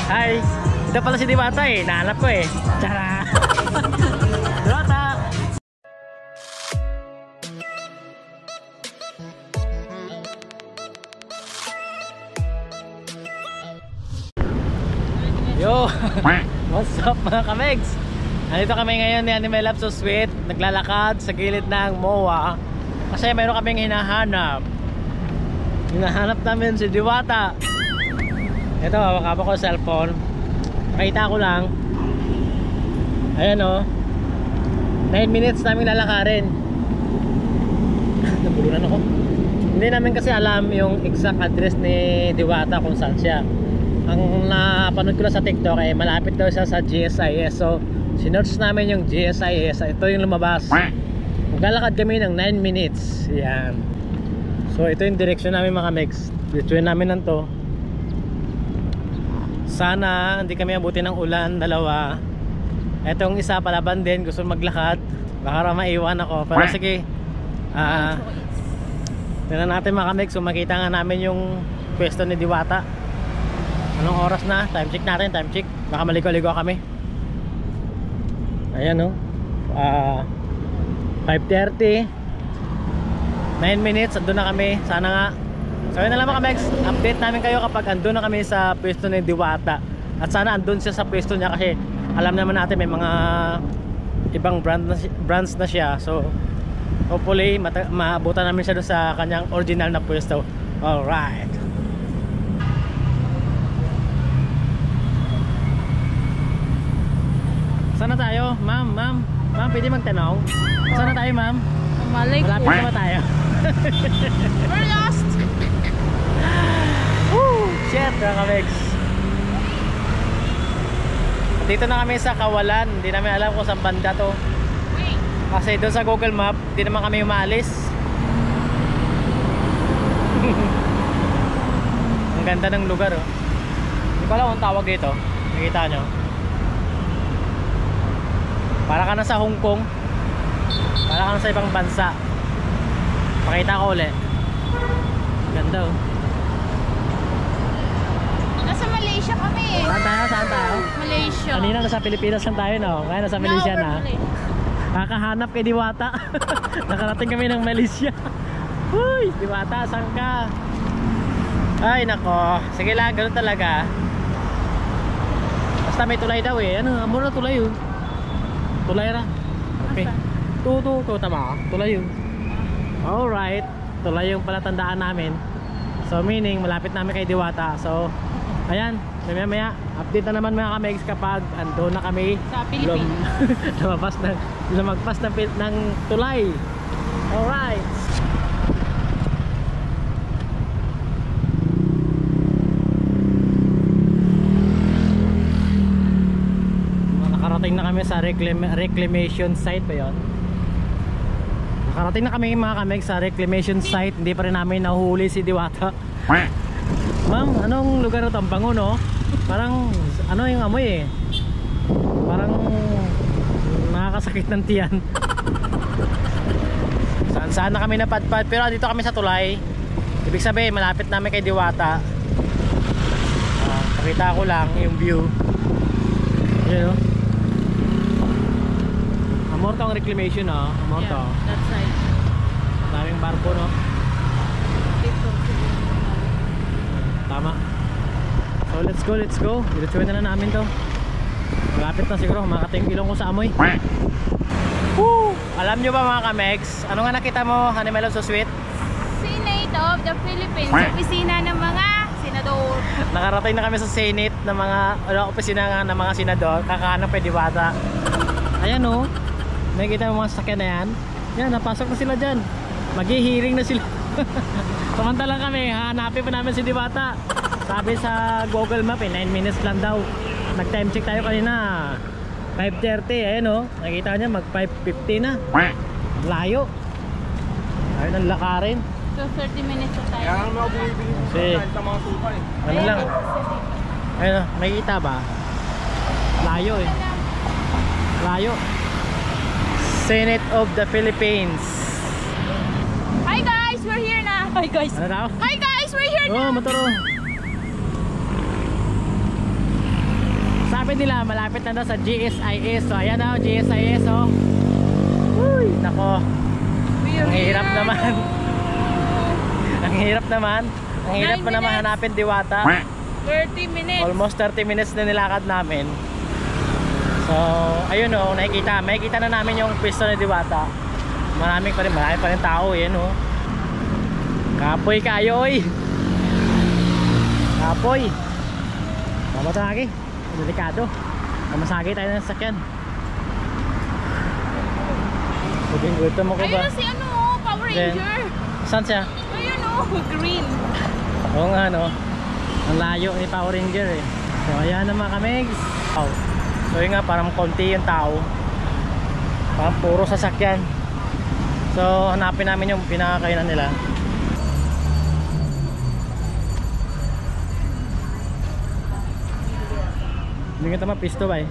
Hi! Ito pala si Diwata eh. Nahanap ko eh. Tara! Diwata! Yo! What's up mga kamegs? Nandito kami ngayon ni Animal Lab So Sweet. Naglalakad sa gilid ng MOA kasi mayroon kaming hinahanap. Hinahanap namin si Diwata. Ito, hawak ko sa cellphone. Pakita ko lang. Ayan o. 9 minutes namin lalakarin. Nabulunan ako. Hindi namin kasi alam yung exact address ni Diwata kung saan siya. Ang napanood ko lang sa TikTok ay malapit daw siya sa GSIS. So sinearch namin yung GSIS. Ito yung lumabas. Maglalakad kami ng 9 minutes. Yan. So ito yung direction namin mga megs. Dituin namin lang to. Sana hindi kami abutin ng ulan. Dalawa. Etong isa palaban din. Gusto maglakad. Baka maiwan ako. Pero sige. Tignan natin mga megs. So makita nga namin yung pwesto ni Diwata. Anong oras na? Time check natin, time check. Baka maligo-ligo kami. Ayan o. 5:30. 9 minutes, andun na kami. Sana nga. So yun na lang mga Mex. Update namin kayo kapag andun na kami sa pwesto ni Diwata. At sana andun siya sa pwesto niya kasi alam naman natin may mga ibang brands na siya. So hopefully maabutan namin siya doon sa kanyang original na pwesto. Alright. Sana tayo? Ma'am, pwede magtanong? Sana tayo, ma'am? Malay ko. Malapit na ba tayo? We're lost! Woo! Shit, mga kamegs. Dito na kami sa Kawalan. Hindi namin alam kung saan banda to. Kasi doon sa Google Map, hindi naman kami umaalis. Ang ganda ng lugar, oh. Hindi ko alam kung tawag dito. Nakita nyo? Para ka na sa Hong Kong. Para ka na sa ibang bansa. Pakita ko ulit. Ganda oh. Nasa Malaysia kami eh. Saan tayo? Saan tayo? Malaysia. Kanina nasa Pilipinas lang tayo no? Ngayon nasa Malaysia na. Kakahanap kay Diwata. Nakarating kami ng Malaysia. Uy! Diwata, saan ka? Ay nako. Sige lang, ganun talaga. Basta may tulay daw eh. Ano? Amor na tulay oh. Tulay ra. Okay. Tu tama. Tulay yun. Alright. Tulay yung palatandaan namin. So meaning malapit namin kay Diwata. So ayan, maya update na naman mga kamegs kapag ando na kami sa Pilipinas. Lumagpas ng tulay. Alright. Nakarating na kami sa reclamation site pa yun. Nakarating na kami mga kameg sa reclamation site. Hindi pa rin namin nahuhuli si Diwata. Ma'am, anong lugar ito? Ang bango no? Parang ano yung amoy eh. Parang nakakasakit ng tiyan. Saan na kami napadpad. Pero dito kami sa tulay. Ibig sabihin malapit namin kay Diwata. Pakita ko lang yung view. Yun no? Amor to ang reclamation ah. Amor to. Yeah, that's right. Daming barko no. Tama. So let's go. Diretsuhin na namin to. Malapit na siguro. Makakating ilong ko sa amoy. Woo! Alam nyo ba mga kamegs? Ano nga nakita mo? Animal Lab So Sweet? Senate of the Philippines. Opisina ng mga senador. Nakarating na kami sa Senate ng mga opisina ng mga senador. Kakahanap kay Diwata. Ayan o. Nakikita mo mga sasakyan na yan. Yan, napasok na sila dyan. Maghihiring na sila. Samantalang kami, hanapin pa namin si Diwata. Sabi sa Google Map 9 minutes lang daw. Nag time check tayo kanina 5:30, ayan o. Nakikita niya mag 5:50 na. Layo. Ayun ang lakarin. So 30 minutes na tayo. Kaya nga mga bumibili mo sa mga suka eh. Ano lang. Ayun o, makikita ba? Layo eh. Layo. Senate of the Philippines. Hi guys, we're here na. Hi guys. Ano daw? Hi guys, we're here na. Oh, motor oh. nila malapit na daw sa GSIS. So ayan na, GSIS oh. Uy, nako. Ang hirap naman. Ang hirap naman. Ang hirap pa naman hanapin Diwata. 30 minutes. Almost 30 minutes na nilakad namin. So, ayun oh, makikita na namin yung pwesto ni Diwata. Marami pa rin tao, yan oh. Kapoy kayo, oy. Kapoy. Mamatagi. Delikado. Mamasagi tayo ng sakyan. Gutom mo ko ba? Ayun si ano, Power Then, Ranger. saan siya? Ayun oh, green. Oo nga no. Ang layo ni Power Ranger eh. So ayan naman kami. So yun nga, parang konti yung tao. Parang puro sasakyan. So hanapin namin yung pinakakainan nila. Hindi ka tama pisto ba eh?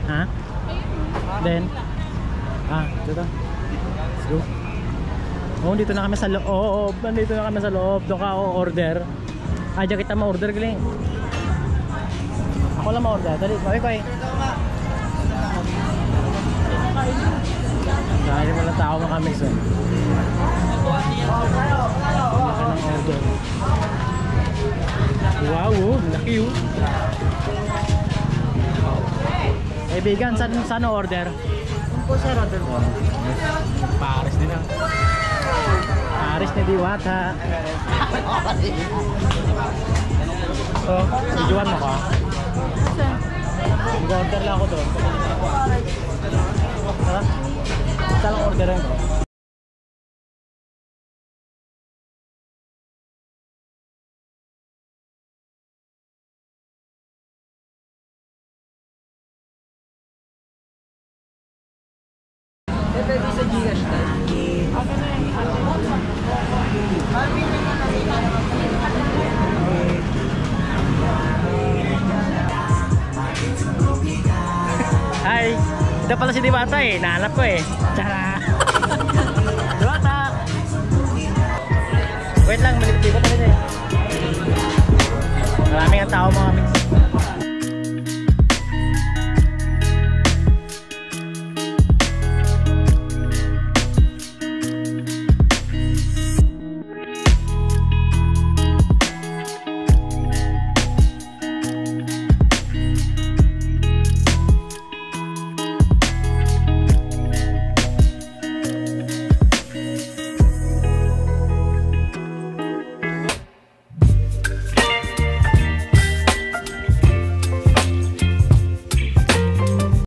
Ha? Then? Dito. Let's go. Oh, dito na kami sa loob. Nandito na kami sa loob. Doon ka order. Diyan kita ma-order, galing. Ako lang ma-order. Dali, koy. Dahil mo lang tao makamix eh. Order. Wow, laki yun. Kaibigan, saan order? Po sir, order po. Paris din ah. Paris ni Diwata. So, videoan mo ka? Mag-order lang ako doon. Saan lang orderin ko? Sa Gcash na. Hi! Ito pala si Diwata eh. Nahanap ko eh. Tara! Diwata! Wait lang, malipit ko talaga eh. Maraming ang tao mga mix.